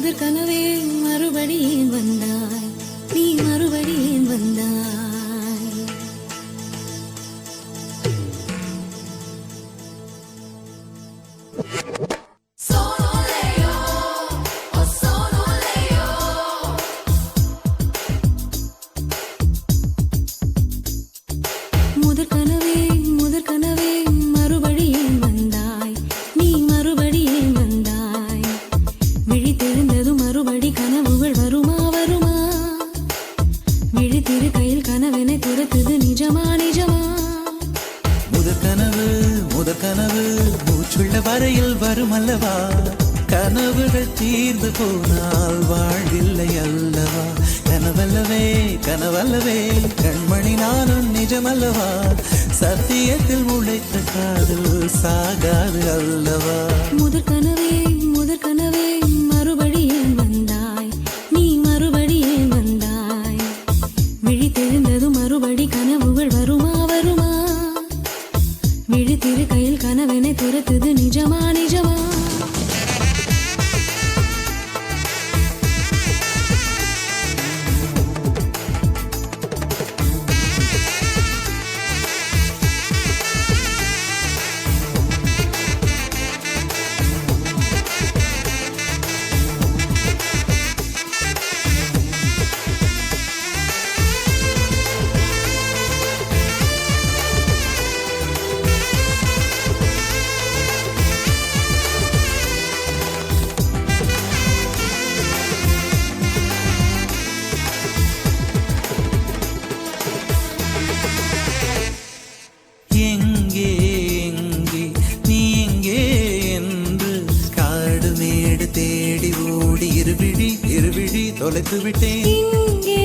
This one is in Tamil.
முதற் கனவே மறுபடியும் வந்தாய், நீ மறுபடியும் வந்தாய். முதற் கனவே முதற் கனவே மறுபடியும் வந்தாய், நீ மறுபடியும் வந்தாய். விழித்தெழுந்ததும் மறுபடி கனவுகள் வருமா வருமா, விழித்திரு கையில் கனவென துரத்துது நிஜமா நிஜமா. முதற் கனவு மூச்சுள்ள வரையில் வரும் அல்லவா, கனவுகள் தீர்ந்து போனால் வாழ்வில்லை அல்லவா. கனவல்லவே கனவல்லவே கண்மணி நானும் நிஜமல்லவா, சத்தியத்தில் முளைத்த காதல் சாகாது அல்லவா. முதற் கனவே முதற் கனவே மறுபடியும் வந்தாய், நீ மறுபடியும் வந்தாய். விழித்தெழுந்ததும் மறுபடி கனவுகள் வருமா வருமா, விழித்திரு கையில் கனவென துரத்துது நிஜமா நிஜமா. எங்கே எங்கே நீ எங்கே என்று காடு மேடு தேடி ஓடி இருவிழி தொலைத்து விட்டேன். இங்கே